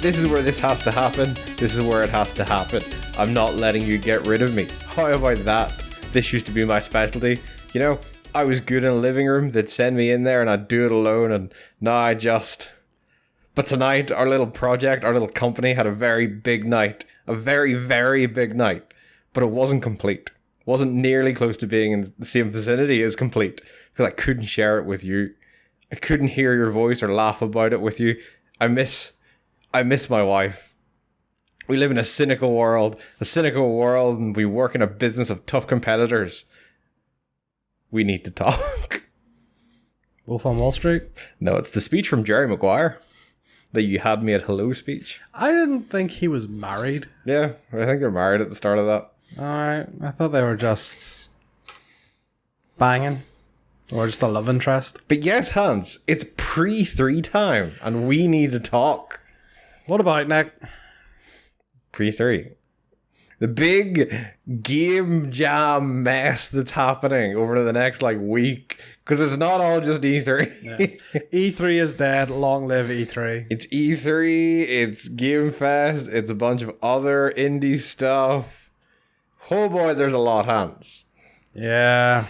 this is where this has to happen. This is where it has to happen. I'm not letting you get rid of me. How about that? This used to be my specialty. You know, I was good in a living room. They'd send me in there and I'd do it alone, and now I just... But tonight, our little project, our little company had a very big night. A very, very big night. But it wasn't complete. It wasn't nearly close to being in the same vicinity as complete. Because I couldn't share it with you. I couldn't hear your voice or laugh about it with you. I miss my wife. We live in a cynical world, and we work in a business of tough competitors. We need to talk. Wolf on Wall Street? No, it's the speech from Jerry Maguire that you had me at Hello speech. I didn't think he was married. Yeah, I think they're married at the start of that. Alright, I thought they were just banging. Or just a love interest. But yes, Hans, it's pre-3 time, and we need to talk. What about Nick? Pre-3. The big game jam mess that's happening over the next week. Because it's not all just E3. Yeah. E3 is dead. Long live E3. It's E3, it's Game Fest, it's a bunch of other indie stuff. Oh boy, there's a lot, Hans. Yeah.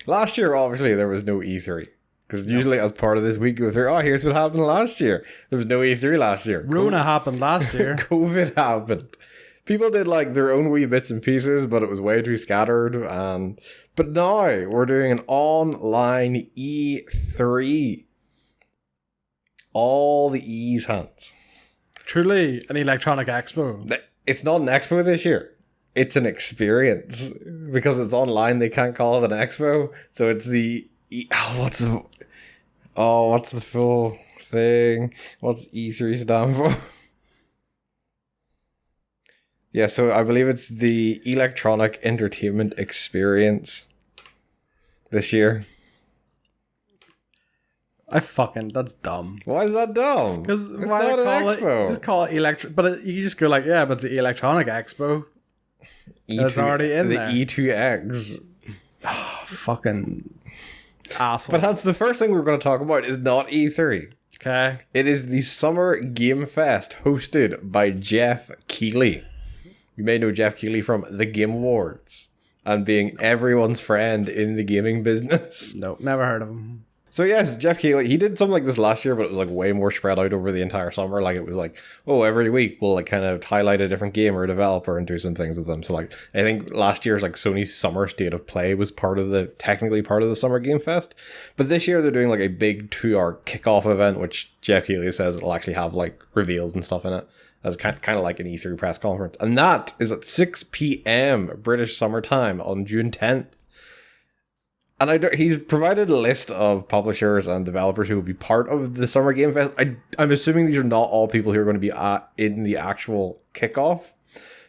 Last year, obviously, there was no E3. Because usually as part of this week, go through, here's what happened last year. There was no E3 last year. Rona happened last year. COVID happened. People did their own wee bits and pieces, but it was way too scattered. But now we're doing an online E3. All the E's, Hans. Truly an electronic expo. It's not an expo this year. It's an experience. Because it's online, they can't call it an expo. So it's the... what's the full thing? What's E3 stand for? Yeah, so I believe it's the Electronic Entertainment Experience this year. That's dumb. Why is that dumb? Because it's not an expo. Just call it electric. But you just go but it's the Electronic Expo. It's already in there. The E2X. Oh, fucking asshole. But that's the first thing we're going to talk about is not E3. Okay. It is the Summer Game Fest hosted by Jeff Keighley. You may know Jeff Keighley from the Game Awards and being everyone's friend in the gaming business. Nope, never heard of him. So yes, Jeff Keighley, he did something like this last year, but it was way more spread out over the entire summer. It was every week we'll kind of highlight a different game or a developer and do some things with them. So I think last year's Sony's Summer State of Play was technically part of the Summer Game Fest. But this year they're doing a big 2-hour kickoff event, which Jeff Keighley says it'll actually have reveals and stuff in it. As kind of like an E3 press conference. And that is at 6 p.m. British summertime on June 10th. And he's provided a list of publishers and developers who will be part of the Summer Game Fest. I'm assuming these are not all people who are going to be in the actual kickoff.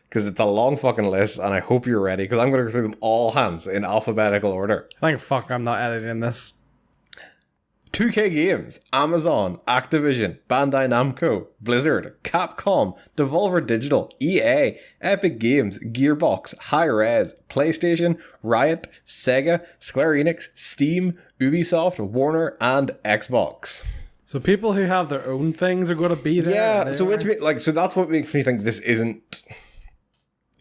Because it's a long fucking list, and I hope you're ready. Because I'm going to go through them all, Hans, in alphabetical order. Thank fuck I'm not editing this. 2K Games, Amazon, Activision, Bandai Namco, Blizzard, Capcom, Devolver Digital, EA, Epic Games, Gearbox, Hi-Rez, PlayStation, Riot, Sega, Square Enix, Steam, Ubisoft, Warner, and Xbox. So people who have their own things are going to be there. Yeah, so that's what makes me think this isn't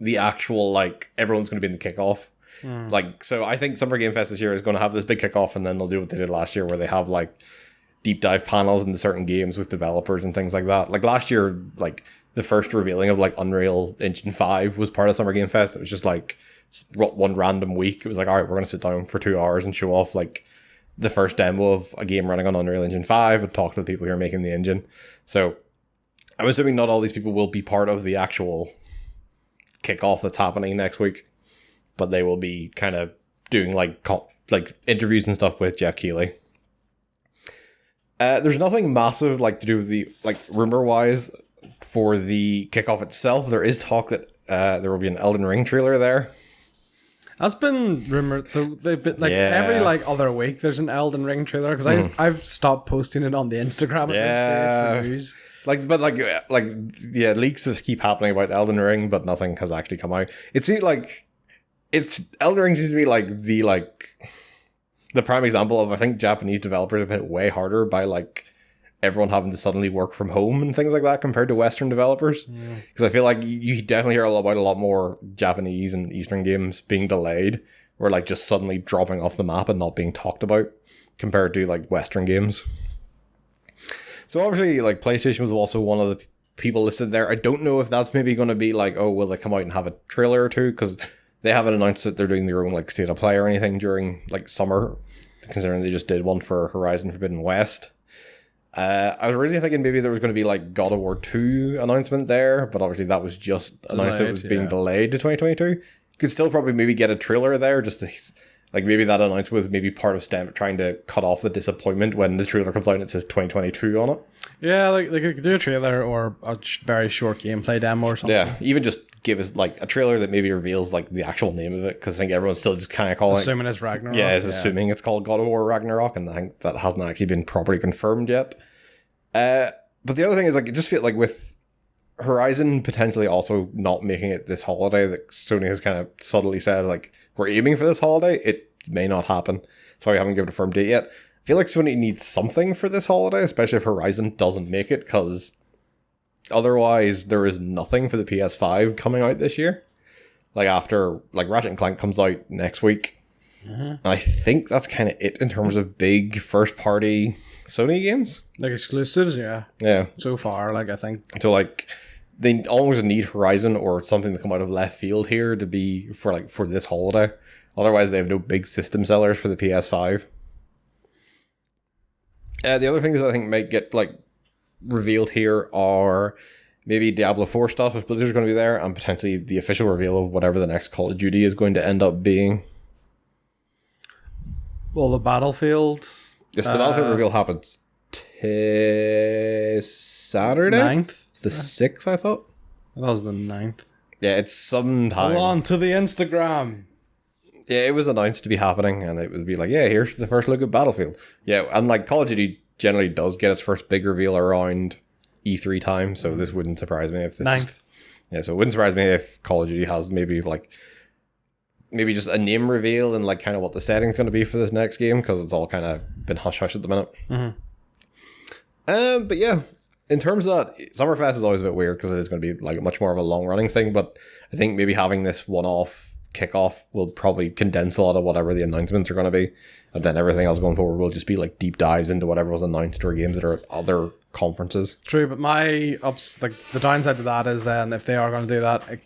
the actual everyone's going to be in the kickoff. So I think Summer Game Fest this year is going to have this big kickoff, and then they'll do what they did last year where they have deep dive panels into certain games with developers and things like that. Last year, the first revealing of Unreal Engine 5 was part of Summer Game Fest. It was just one random week. It was all right, we're going to sit down for 2 hours and show off the first demo of a game running on Unreal Engine 5 and talk to the people who are making the engine. So I'm assuming not all these people will be part of the actual kickoff that's happening next week. But they will be kind of doing interviews and stuff with Jeff Keighley. There's nothing massive to do with the rumor wise for the kickoff itself. There is talk that there will be an Elden Ring trailer there. That's been rumored. They've been every other week. There's an Elden Ring trailer because I've stopped posting it on the Instagram at this stage for news. Leaks just keep happening about Elden Ring, but nothing has actually come out. It seems Elden Ring seems to be the prime example of I think Japanese developers have hit way harder by everyone having to suddenly work from home and things like that compared to Western developers. Because I feel like you definitely hear about a lot more Japanese and Eastern games being delayed, or like just suddenly dropping off the map and not being talked about compared to like Western games. So obviously, like PlayStation was also one of the people listed there. I don't know if that's maybe going to be like, oh, will they come out and have a trailer or two? Because they haven't announced that they're doing their own like state of play or anything during like summer, considering they just did one for Horizon Forbidden West. I was originally thinking maybe there was going to be like God of War 2 announcement there, but obviously that was just announced that it was being delayed to 2022. Could still probably maybe get a trailer there, just to, like maybe that announcement was maybe part of STEM trying to cut off the disappointment when the trailer comes out and it says 2022 on it. Yeah, like they could do a trailer or a very short gameplay demo or something. Yeah, even just give us like a trailer that maybe reveals like the actual name of it, because I think everyone's still just kind of calling assuming it's Ragnarok. Yeah, assuming it's called God of War Ragnarok, and I think that hasn't actually been properly confirmed yet. But the other thing is, like, it just feels like with Horizon potentially also not making it this holiday, that Sony has kind of subtly said, like, we're aiming for this holiday, it may not happen. So I haven't given a firm date yet. I feel like Sony needs something for this holiday, especially if Horizon doesn't make it, because otherwise there is nothing for the PS5 coming out this year. Like after, like Ratchet & Clank comes out next week. And I think that's kind of it in terms of big first-party Sony games. Like exclusives, yeah. Yeah. So far, like I think. So like, they always need Horizon or something to come out of left field here to be for this holiday. Otherwise, they have no big system sellers for the PS5. The other things that I think might get like revealed here are maybe Diablo 4 stuff if Blizzard's going to be there, and potentially the official reveal of whatever the next Call of Duty is going to end up being. Well, the Battlefield. Yes, the Battlefield reveal happens Saturday? 9th? The 6th, I thought. That was the 9th. Yeah, it's sometime. Hold on to the Instagram. Yeah, it was announced to be happening, and it would be like, yeah, here's the first look at Battlefield. Yeah, and like Call of Duty generally does get its first big reveal around E3 time, so this wouldn't surprise me if this 9th. Yeah, so it wouldn't surprise me if Call of Duty has maybe just a name reveal and like kind of what the setting's going to be for this next game, because it's all kind of been hush-hush at the minute. But yeah, in terms of that, Summerfest is always a bit weird because it is going to be like much more of a long-running thing, but I think maybe having this one-off kickoff will probably condense a lot of whatever the announcements are going to be, and then everything else going forward will just be like deep dives into whatever was announced or games that are at other conferences. True, but my the downside to that is then if they are going to do that, it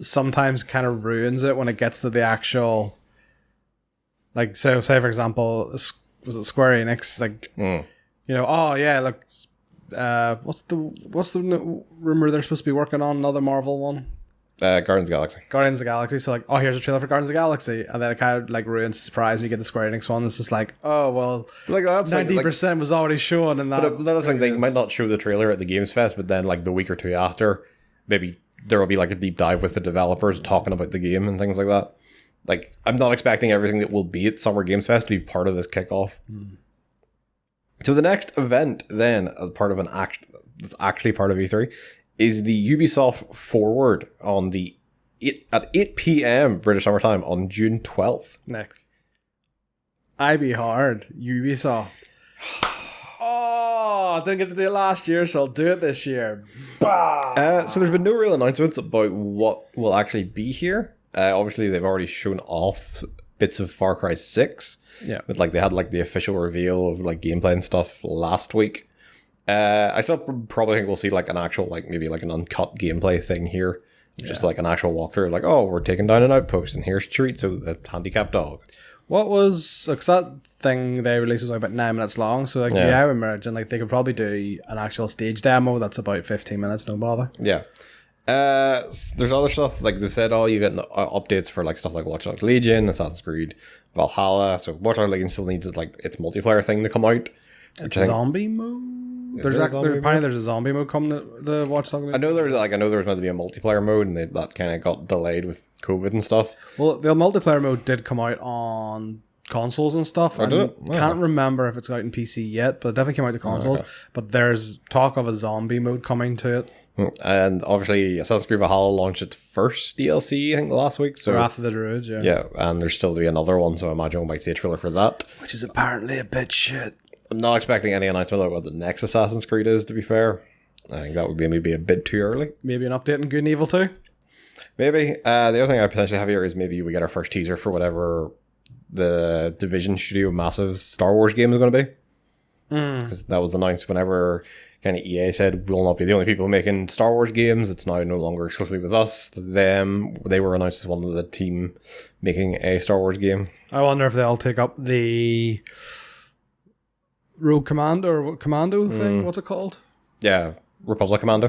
sometimes kind of ruins it when it gets to the actual, like, so say for example, was it Square Enix, like, you know, oh yeah, look, what's the rumor they're supposed to be working on, another Marvel one? Guardians of the Galaxy. So like, oh, here's a trailer for Guardians of the Galaxy, and then it kind of like ruins the surprise when you get the Square Enix one. It's just like, oh well, like that's 90% was already shown, and that. But that's like they might not show the trailer at the Games Fest, but then like the week or two after, maybe there will be like a deep dive with the developers talking about the game and things like that. Like, I'm not expecting everything that will be at Summer Games Fest to be part of this kickoff. So the next event then, as part of an act that's actually part of E3, is the Ubisoft Forward on at 8 p.m. British Summer Time on June 12th. Nick, I be hard. Ubisoft. Oh, I didn't get to do it last year, so I'll do it this year. So there's been no real announcements about what will actually be here. Obviously, they've already shown off bits of Far Cry 6. Yeah. But like they had like the official reveal of like gameplay and stuff last week. I still probably think we'll see like an actual, like maybe like an uncut gameplay thing here. Just like an actual walkthrough, like, oh, we're taking down an outpost and here's Chorizo, the handicapped dog. What was, because that thing they released was like about 9 minutes long, so like, yeah, I would imagine like they could probably do an actual stage demo that's about 15 minutes, no bother. Yeah. There's other stuff, like they've said, oh, you get updates for like stuff like Watch Dogs Legion, Assassin's Creed Valhalla, so Watch Dogs Legion still needs like its multiplayer thing to come out. It's zombie mode? There's a zombie mode coming to the Watch Dogs Legion. I know there was meant to be a multiplayer mode, and that kind of got delayed with COVID and stuff. Well, the multiplayer mode did come out on consoles and stuff. I can't remember if it's out in PC yet, but it definitely came out to consoles. Okay. But there's talk of a zombie mode coming to it. And obviously Assassin's Creed Valhalla launched its first DLC, I think, last week. So Wrath of the Druids, yeah. Yeah, and there's still to be another one, so I imagine we might see a trailer for that. Which is apparently a bit shit. I'm not expecting any announcement about what the next Assassin's Creed is, to be fair. I think that would be maybe a bit too early. Maybe an update on Good and Evil 2? Maybe. The other thing I potentially have here is maybe we get our first teaser for whatever the Division Studio massive Star Wars game is going to be. Because that was announced whenever kind of EA said we'll not be the only people making Star Wars games. It's now no longer exclusively with us. They were announced as one of the team making a Star Wars game. I wonder if they'll take up the Rogue Commando or Commando thing. What's it called? Yeah, Republic Commando,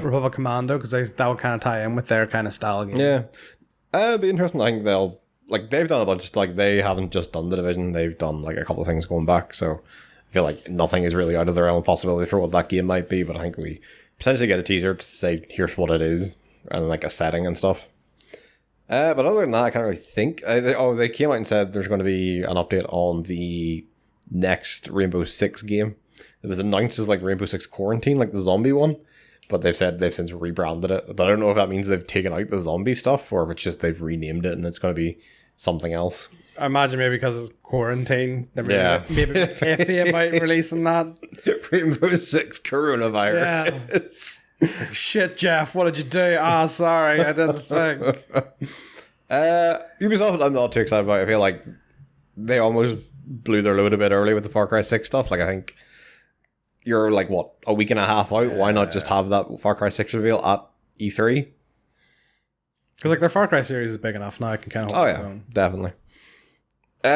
because that would kind of tie in with their kind of style game. Yeah, it'd be interesting. I think they've done a bunch. They haven't just done the Division; they've done a couple of things going back. So I feel like nothing is really out of the realm of possibility for what that game might be. But I think we potentially get a teaser to say here's what it is and a setting and stuff. But other than that, I can't really think. They came out and said there's going to be an update on the next Rainbow Six game. It was announced as Rainbow Six Quarantine, the zombie one. But they've said they've since rebranded it. But I don't know if that means they've taken out the zombie stuff or if it's just they've renamed it and it's going to be something else. I imagine maybe because it's quarantine. Maybe iffy about releasing that. Rainbow Six coronavirus. Yeah. It's shit, Jeff, what did you do? Sorry, I didn't think. Ubisoft, I'm not too excited about. I feel like they almost blew their load a bit early with the Far Cry 6 stuff. I think you're a week and a half out. Why not just have that Far Cry 6 reveal at E3? Because their Far Cry series is big enough now. It can kind of hold its own. Definitely.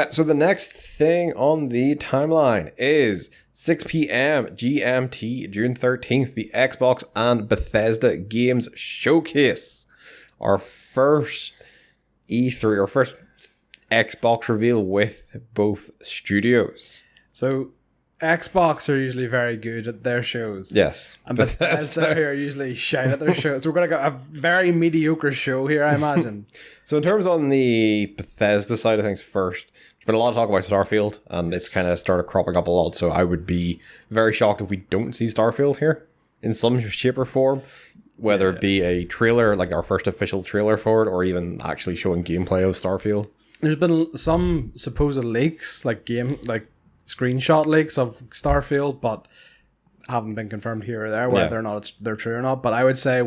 So the next thing on the timeline is 6 p.m. GMT, June 13th, the Xbox and Bethesda Games Showcase. Our first E3, or first Xbox reveal with both studios. So Xbox are usually very good at their shows. Yes. And Bethesda are usually shite at their shows. So we're going to get a very mediocre show here, I imagine. So in terms on the Bethesda side of things first, there's been a lot of talk about Starfield, and it's kind of started cropping up a lot, so I would be very shocked if we don't see Starfield here in some shape or form, whether it be a trailer, our first official trailer for it, or even actually showing gameplay of Starfield. There's been some supposed leaks, screenshot leaks of Starfield, but haven't been confirmed here or there whether or not they're true or not. But I would say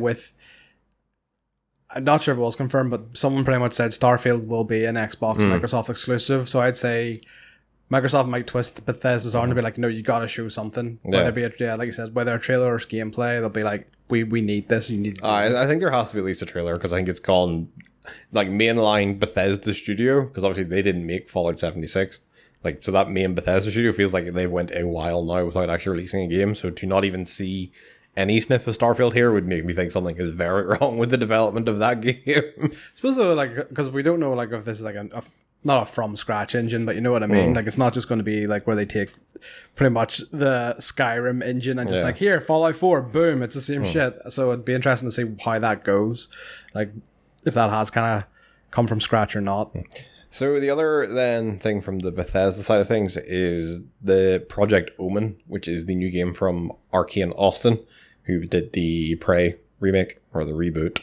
I'm not sure if it was confirmed, but someone pretty much said Starfield will be an Xbox Microsoft exclusive. So I'd say Microsoft might twist Bethesda's arm to be no, you gotta show something. Whether it be like you said, whether a trailer or gameplay, they'll be we need this. You need. I think there has to be at least a trailer, because I think it's called mainline Bethesda Studio, because obviously they didn't make Fallout 76. So that main Bethesda studio feels like they've went a while now without actually releasing a game. So to not even see any sniff of Starfield here would make me think something is very wrong with the development of that game. I suppose though, because we don't know if this is not a from scratch engine, but you know what I mean. It's not just going to be where they take pretty much the Skyrim engine and just here Fallout 4, boom, it's the same shit. So it'd be interesting to see how that goes, if that has kind of come from scratch or not. So the other thing from the Bethesda side of things is the Project Omen, which is the new game from Arcane Austin, who did the Prey remake or the reboot.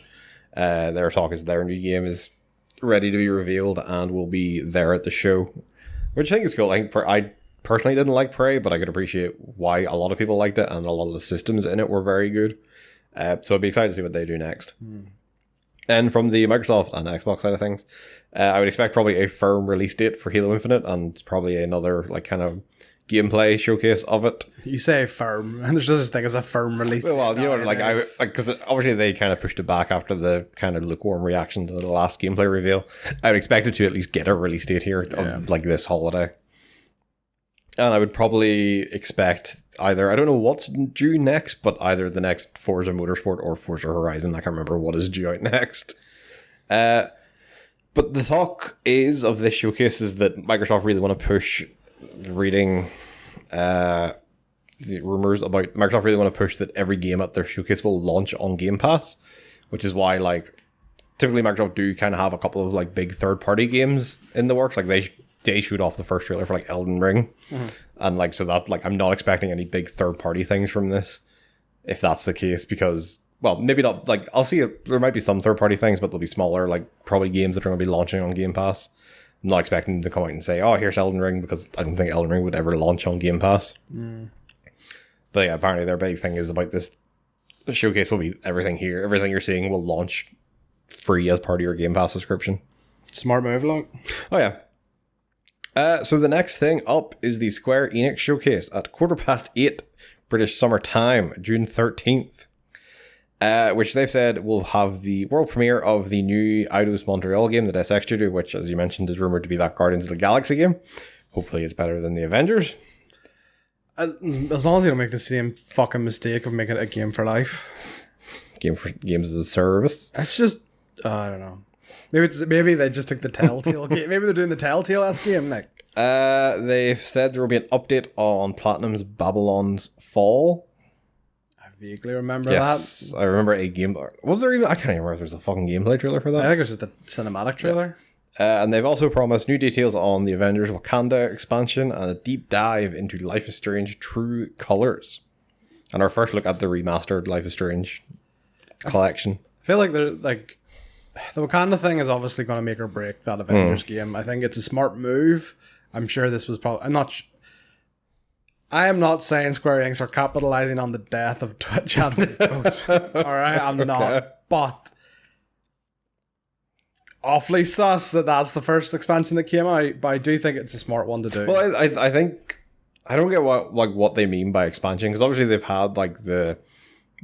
Their talk is their new game is ready to be revealed and will be there at the show, which I think is cool. I personally didn't like Prey, but I could appreciate why a lot of people liked it, and a lot of the systems in it were very good. So I'd be excited to see what they do next. And from the Microsoft and Xbox side of things, I would expect probably a firm release date for Halo Infinite, and probably another kind of gameplay showcase of it. You say firm, and there's no such thing as a firm release date. Well, you know, because obviously they kind of pushed it back after the kind of lukewarm reaction to the last gameplay reveal. I would expect it to at least get a release date here of this holiday. And I would probably expect either, I don't know what's due next, but either the next Forza Motorsport or Forza Horizon. I can't remember what is due out next. But the talk is of this showcase is that Microsoft really want to push, reading the rumors about Microsoft really want to push that every game at their showcase will launch on Game Pass, which is why typically Microsoft do kind of have a couple of big third-party games in the works. They shoot off the first trailer for Elden Ring, and so that I'm not expecting any big third party things from this, if that's the case, because maybe not. I'll see there might be some third party things, but they'll be smaller, probably games that are going to be launching on Game Pass. I'm not expecting them to come out and say, oh, here's Elden Ring, because I don't think Elden Ring would ever launch on Game Pass. But yeah, apparently their big thing is about this. The showcase will be everything here. Everything you're seeing will launch free as part of your Game Pass subscription. Smart move, like. Oh, yeah. So the next thing up is the Square Enix showcase at 8:15 British Summer Time, June 13th. Which they've said will have the world premiere of the new Eidos Montreal game, the Deus Ex Studio, which, as you mentioned, is rumored to be that Guardians of the Galaxy game. Hopefully it's better than the Avengers. As long as you don't make the same fucking mistake of making it a game for life. Games as a service. It's just, I don't know. Maybe they just took the Telltale game. Maybe they're doing the Telltale-esque game, like. They've said there will be an update on Platinum's Babylon's Fall. Vaguely remember that. Yes, I remember a game. Was there even? I can't even remember if there's a fucking gameplay trailer for that. I think it was just a cinematic trailer. And they've also promised new details on the Avengers Wakanda expansion and a deep dive into Life is Strange True Colors. And our first look at the remastered Life is Strange collection. I feel like they're like the Wakanda thing is obviously going to make or break that Avengers game. I think it's a smart move. I'm sure this was probably. I am not saying Square Enix are capitalizing on the death of Twitch anime posts. Alright, I'm not. But awfully sus that that's the first expansion that came out, but I do think it's a smart one to do. Well, I think I don't get what they mean by expansion, because obviously they've had like the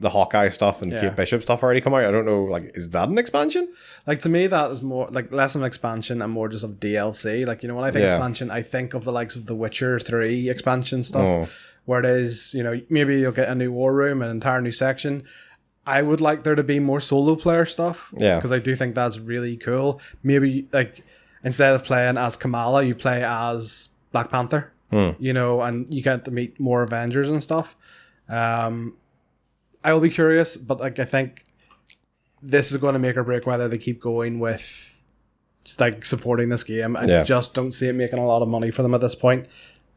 Hawkeye stuff and Kate Bishop stuff already come out. I don't know, like, is that an expansion? Like, to me, that is more like less an expansion and more just of DLC. Like, you know, when I think expansion, I think of the likes of the Witcher 3 expansion stuff, where it is, you know, maybe you'll get a new war room, an entire new section. I would like there to be more solo player stuff, because I do think that's really cool. Maybe like instead of playing as Kamala, you play as Black Panther, you know, and you get to meet more Avengers and stuff. I will be curious, but like I think this is going to make or break whether they keep going with like supporting this game. I just don't see it making a lot of money for them at this point.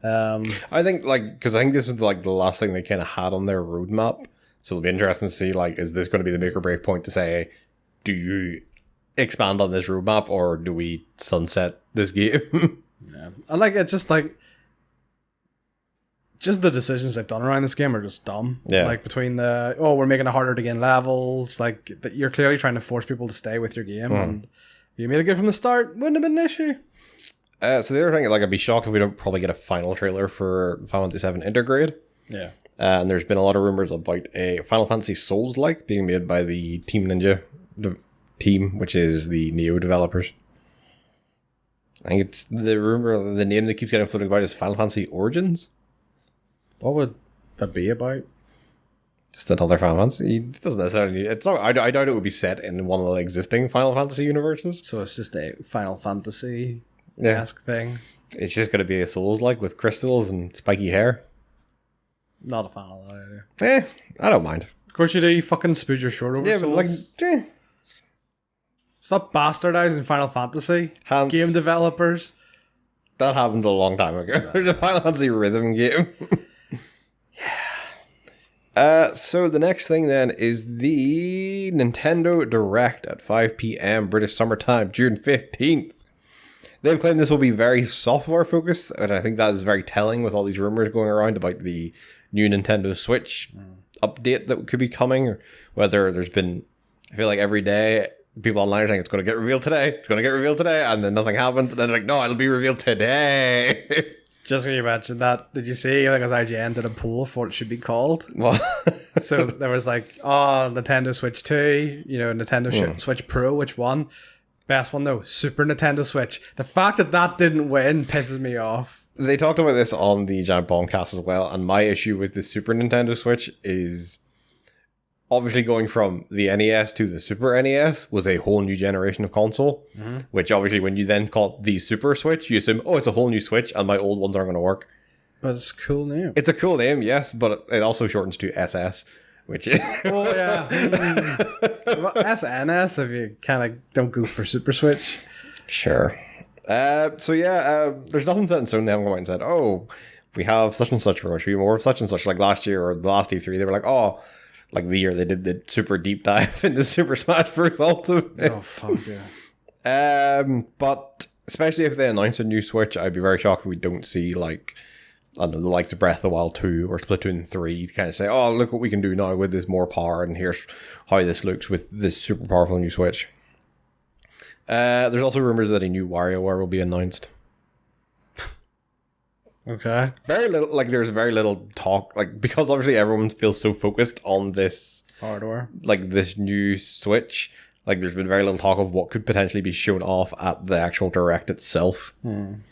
I think because I think this was like the last thing they kind of had on their roadmap, so it'll be interesting to see like, is this going to be the make or break point to say, do you expand on this roadmap or do we sunset this game? And like it's just like. Just the decisions they've done around this game are just dumb. Yeah. Like between we're making it harder to gain levels. Like you're clearly trying to force people to stay with your game, and if you made it good from the start, wouldn't have been an issue. So the other thing, like, I'd be shocked if we don't probably get a final trailer for Final Fantasy VII Intergrade. Yeah. And there's been a lot of rumors about a Final Fantasy Souls-like being made by the Team Ninja team, which is the Neo developers. I think it's the rumor, the name that keeps getting floating about is Final Fantasy Origins. What would that be about? Just another Final Fantasy. It doesn't necessarily. It's not. I doubt it would be set in one of the existing Final Fantasy universes. So it's just a Final Fantasy-esque thing. It's just going to be a Souls-like with crystals and spiky hair. Not a fan of that idea. I don't mind. Of course you do. You fucking spooge your short over Souls. But like, stop bastardizing Final Fantasy. Game developers. That happened a long time ago. There's a Final Fantasy rhythm game. So the next thing then is the Nintendo Direct at 5 p.m. British Summer Time, June 15th. They've claimed this will be very software focused, and I think that is very telling with all these rumors going around about the new Nintendo Switch update that could be coming, or whether there's been, I feel like every day people online are saying it's going to get revealed today, and then nothing happens, and then they're like, no, it'll be revealed today. Just when you mentioned that, did you see, like, as IGN did a poll for what it should be called? What? So there was like, Nintendo Switch 2, you know, Nintendo Switch Pro, which one? Best one though, Super Nintendo Switch. The fact that that didn't win pisses me off. They talked about this on the Giant Bombcast as well, and my issue with the Super Nintendo Switch is obviously going from the NES to the Super NES was a whole new generation of console, which obviously when you then call it the Super Switch, you assume, it's a whole new Switch and my old ones aren't going to work. But it's a cool name. It's a cool name, yes, but it also shortens to SS, which is... Oh, yeah. SNS if you kind of don't go for Super Switch. Sure. There's nothing set in stone. They haven't come out and said, we have such and such, or should be more of such and such. Like last year or the last E3, they were like, like the year they did the super deep dive into Super Smash Bros. Ultimate. Oh, fuck yeah. But especially if they announce a new Switch, I'd be very shocked if we don't see like, I don't know, the likes of Breath of the Wild 2 or Splatoon 3 to kind of say, oh, look what we can do now with this more power, and here's how this looks with this super powerful new Switch. There's also rumors that a new WarioWare will be announced. Okay. Very little, like there's very little talk, like because obviously everyone feels so focused on this hardware, like this new Switch. Like there's been very little talk of what could potentially be shown off at the actual Direct itself. And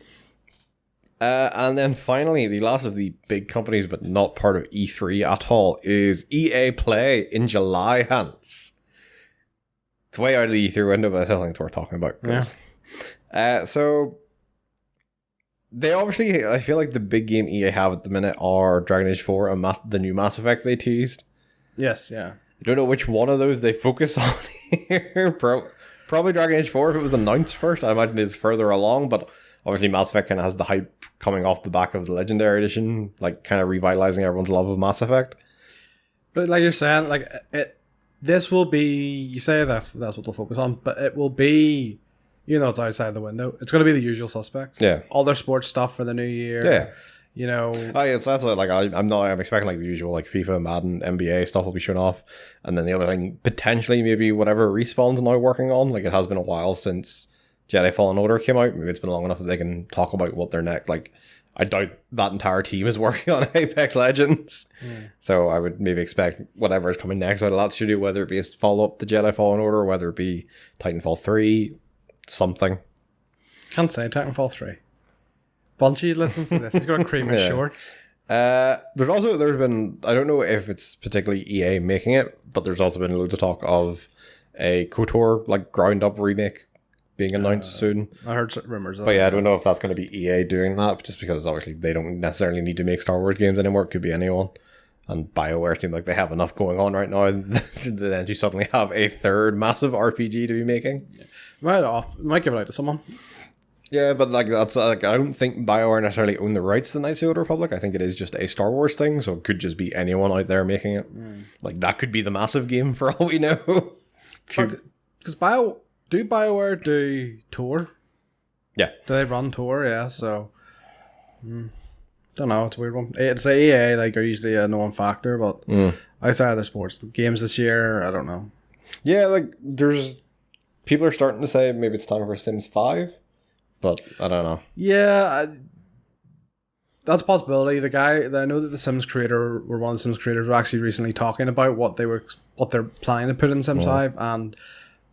then finally, the last of the big companies, but not part of E3 at all, is EA Play in July, Hans. It's way out of the E3 window, but I still think it's worth talking about. So they obviously, I feel like the big game EA have at the minute are Dragon Age 4 and the new Mass Effect they teased. Yes, yeah. I don't know which one of those they focus on here. Probably Dragon Age 4 if it was announced first. I imagine it's further along, but obviously Mass Effect kind of has the hype coming off the back of the Legendary Edition, like kind of revitalizing everyone's love of Mass Effect. But like you're saying, like this will be, you say that's what they'll focus on, but it will be, you know, it's outside the window. It's going to be the usual suspects. Yeah. All their sports stuff for the new year. Yeah. You know. Oh, yeah, so that's like I'm expecting like the usual like FIFA, Madden, NBA stuff will be shown off, and then the other thing potentially maybe whatever Respawn's now working on. Like it has been a while since Jedi Fallen Order came out. Maybe it's been long enough that they can talk about what their next. Like I doubt that entire team is working on Apex Legends, so I would maybe expect whatever is coming next out of that studio, whether it be a follow up to Jedi Fallen Order, or whether it be Titanfall 3, something. Can't say Titanfall 3. Bungie listens to this. He's got cream his shorts. There's been, I don't know if it's particularly EA making it, but there's also been loads of talk of a KOTOR like ground up remake being announced soon. I heard rumors of that. But yeah, I don't know if that's going to be EA doing that, just because obviously they don't necessarily need to make Star Wars games anymore. It could be anyone. And BioWare seem like they have enough going on right now. Then you suddenly have a third massive RPG to be making. Yeah. Might give it out to someone. Yeah, but like that's like I don't think BioWare necessarily own the rights to the Knights of the Old Republic. I think it is just a Star Wars thing, so it could just be anyone out there making it. Like that could be the massive game for all we know. Because BioWare do tour? Yeah. Do they run tour? Yeah, so don't know, it's a weird one. It's EA like are usually a known factor, but outside of the sports games this year, I don't know. Yeah, like there's people are starting to say maybe it's time for Sims 5. But I don't know. Yeah, that's a possibility. I know that the Sims creator, or one of the Sims creators, were actually recently talking about what they're planning to put in Sims 5, and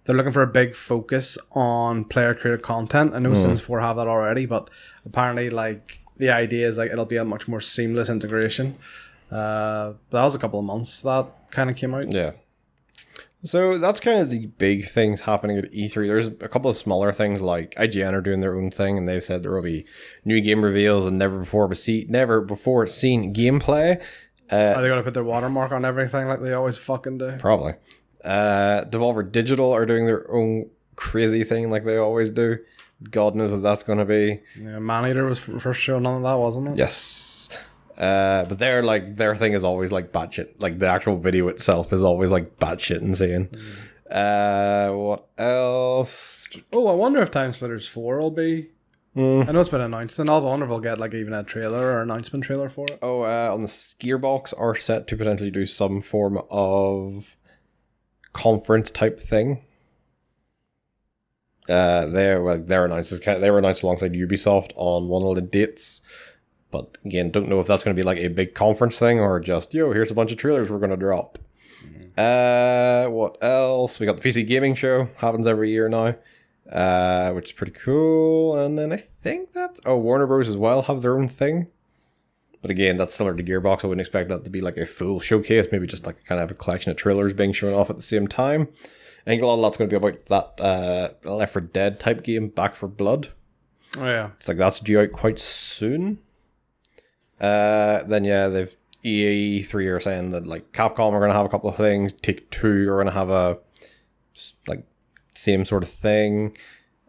they're looking for a big focus on player created content. I know Sims 4 have that already, but apparently, like the idea is like it'll be a much more seamless integration. But that was a couple of months that kind of came out. Yeah. So that's kind of the big things happening at E3. There's a couple of smaller things like IGN are doing their own thing, and they've said there will be new game reveals and never before seen gameplay. Are they going to put their watermark on everything like they always fucking do? Probably. Devolver Digital are doing their own crazy thing like they always do. God knows what that's going to be. Yeah, Maneater was first show, none of that, wasn't it? Yes. But their thing is always like batshit. Like the actual video itself is always like batshit insane. What else? Oh, I wonder if Time Splitters 4 will be. I know it's been announced, and I wonder if we'll get like even a trailer or announcement trailer for it. Oh, on the Gearbox are set to potentially do some form of conference type thing. They were announced alongside Ubisoft on one of the dates. But again, don't know if that's going to be like a big conference thing or just, here's a bunch of trailers we're going to drop. What else? We got the PC Gaming Show. Happens every year now. Which is pretty cool. And then I think Warner Bros. As well have their own thing. But again, that's similar to Gearbox. I wouldn't expect that to be like a full showcase. Maybe just like kind of a collection of trailers being shown off at the same time. I think a lot of that's going to be about that Left 4 Dead type game, Back 4 Blood. Oh, yeah. It's like that's due out quite soon. Then they've EA3 are saying that like Capcom are going to have a couple of things. Take-Two are going to have a like same sort of thing.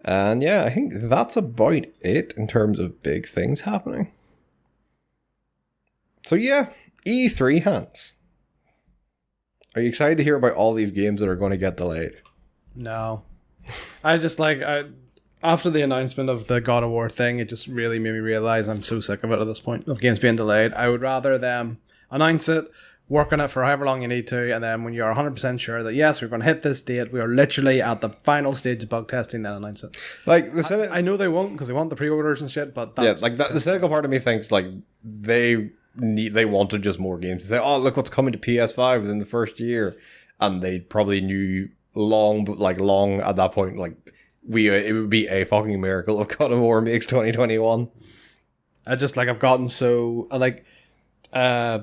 And yeah, I think that's about it in terms of big things happening. So yeah, E3 Hans. Are you excited to hear about all these games that are going to get delayed? No. I just like after the announcement of the God of War thing, it just really made me realize I'm so sick of it at this point, of games being delayed. I would rather them announce it, work on it for however long you need to, and then when you're 100% sure that yes, we're going to hit this date, we are literally at the final stage of bug testing, then announce it. Like I know they won't because they want the pre-orders and shit, but that's, yeah, like that, the cynical part of me thinks like they wanted just more games to say, oh, look what's coming to PS5 within the first year, and they probably knew long at that point, like it would be a fucking miracle if God of War makes 2021. I've gotten so like I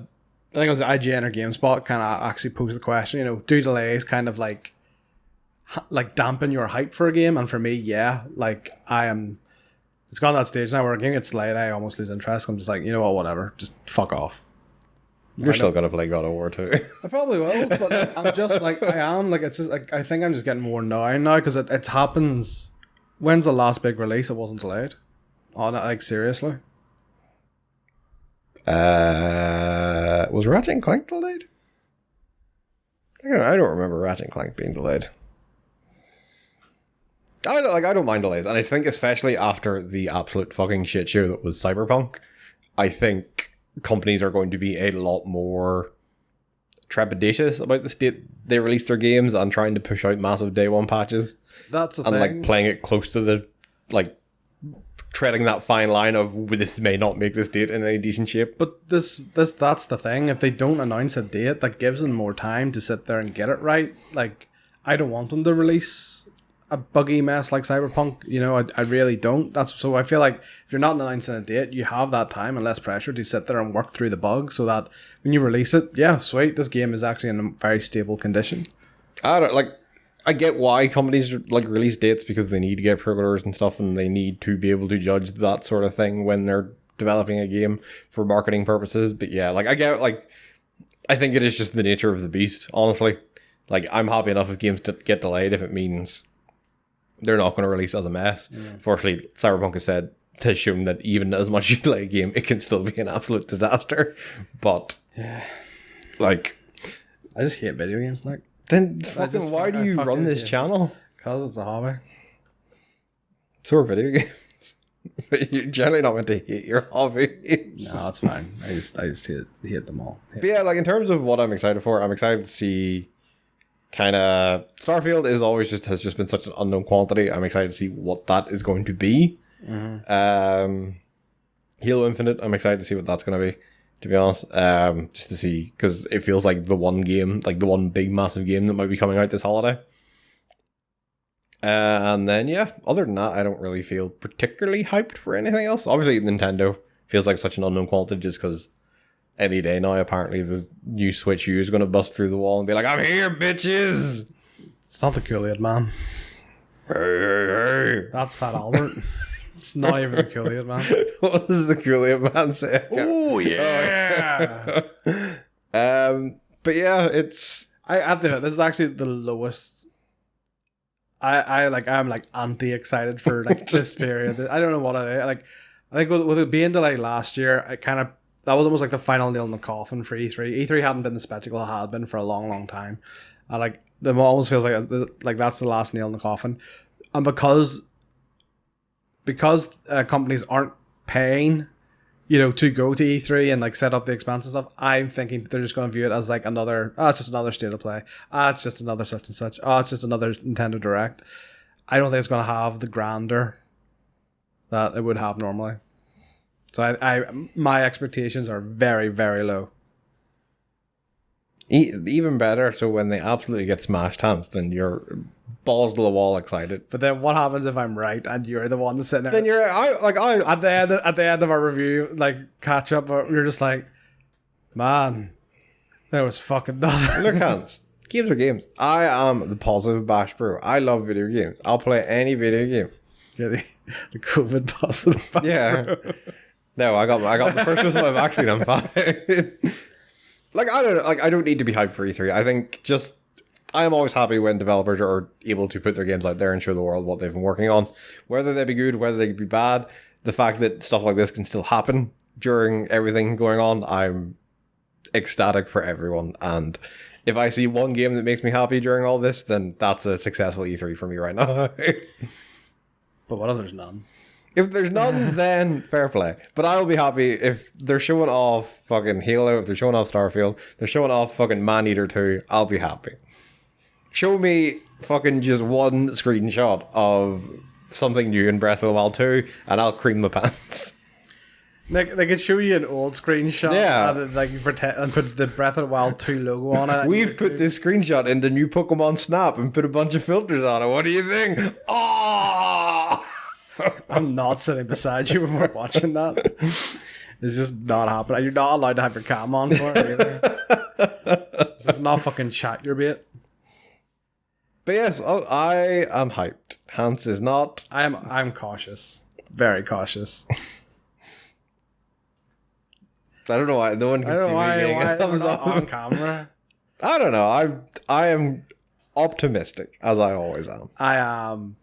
think it was IGN or GameSpot kind of actually posed the question, do delays kind of like dampen your hype for a game? And for me, yeah, like it's gone that stage now where a game gets delayed, I almost lose interest. I'm just like, you know what, whatever, just fuck off. You're still gonna play God of War 2. I probably will, but I'm just like, it's just like, I think I'm just getting more annoying now because it happens. When's the last big release? It wasn't delayed. Oh, no, like seriously. Was Ratchet and Clank delayed? I don't remember Ratchet and Clank being delayed. I don't mind delays, and I think especially after the absolute fucking shit show that was Cyberpunk, I think companies are going to be a lot more trepidatious about the state they release their games and trying to push out massive day one patches. That's the thing. And like playing it close to the treading that fine line of this may not make this date in any decent shape. But that's the thing. If they don't announce a date, that gives them more time to sit there and get it right. Like, I don't want them to release a buggy mess like Cyberpunk. I really don't. So I feel like if you're not announcing a date, you have that time and less pressure to sit there and work through the bugs so that when you release it, yeah, sweet, this game is actually in a very stable condition. I get why companies release dates because they need to get pre-orders and stuff, and they need to be able to judge that sort of thing when they're developing a game for marketing purposes. But yeah, I think it is just the nature of the beast, honestly. Like, I'm happy enough if games get delayed if it means they're not going to release as a mess. Yeah. Fortunately, Cyberpunk has shown that even as much as you play a game, it can still be an absolute disaster. But yeah, I just hate video games, like. Then fucking why do you run this channel? Because it's a hobby. So are video games. But you're generally not meant to hate your hobbies. No, it's fine. I just hate them all. But yeah, in terms of what I'm excited for, I'm excited to see kind of Starfield has just been such an unknown quantity. I'm excited to see what that is going to be. Mm-hmm. Halo Infinite, I'm excited to see what that's going to be. To be honest, just to see, because it feels like the one game, the one big massive game that might be coming out this holiday. And then, yeah, other than that, I don't really feel particularly hyped for anything else. Obviously, Nintendo feels like such an unknown quantity just because any day now, apparently, the new Switch U is going to bust through the wall and be like, I'm here, bitches! It's not the Kool-Aid Man. Hey. That's Fat Albert. It's not even the Kool-Aid Man. What does the Kool-Aid Man say? Oh yeah. But yeah, it's. I have to admit, this is actually the lowest. I'm anti excited for this period. I don't know what it is. I think with it being delayed last year, that was almost like the final nail in the coffin for E3. E3 hadn't been the spectacle it had been for a long, long time. And it almost feels like that's the last nail in the coffin. And because companies aren't paying, to go to E3 and set up the expanse and stuff, I'm thinking they're just going to view it as another, it's just another state of play. It's just another such and such. It's just another Nintendo Direct. I don't think it's going to have the grandeur that it would have normally. So my expectations are very, very low. Even better, so when they absolutely get smashed hands, then you're balls to the wall excited. But then what happens if I'm right and you're the one that's sitting there? Then you're at the end of our review, catch up, you're just like, man, there was fucking nothing. Look, Hans, games are games. I am the positive Bash Bro. I love video games. I'll play any video game. Yeah, the COVID positive Bash Bro. No, I got the first dose of my vaccine. I'm fine. I don't need to be hyped for E3. I think I am always happy when developers are able to put their games out there and show the world what they've been working on. Whether they be good, whether they be bad, the fact that stuff like this can still happen during everything going on, I'm ecstatic for everyone. And if I see one game that makes me happy during all this, then that's a successful E3 for me right now. But what if there's none? If there's none, then fair play. But I will be happy if they're showing off fucking Halo, if they're showing off Starfield, they're showing off fucking Man-Eater 2, I'll be happy. Show me fucking just one screenshot of something new in Breath of the Wild 2, and I'll cream my pants. They could show you an old screenshot and like pretend and put the Breath of the Wild 2 logo on it. We've put this screenshot in the new Pokemon Snap and put a bunch of filters on it. What do you think? Oh! I'm not sitting beside you when we're watching that. It's just not happening. You're not allowed to have your cam on for it either. It's not fucking chat your bait. But yes, I am hyped. Hans is not. I'm cautious. Very cautious. I don't know why. No one can see me getting a thumbs up on camera. I don't know. I am optimistic, as I always am. I am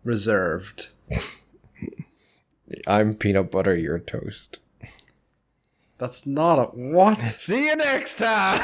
reserved. I'm peanut butter, you're toast. That's not a... What? See you next time!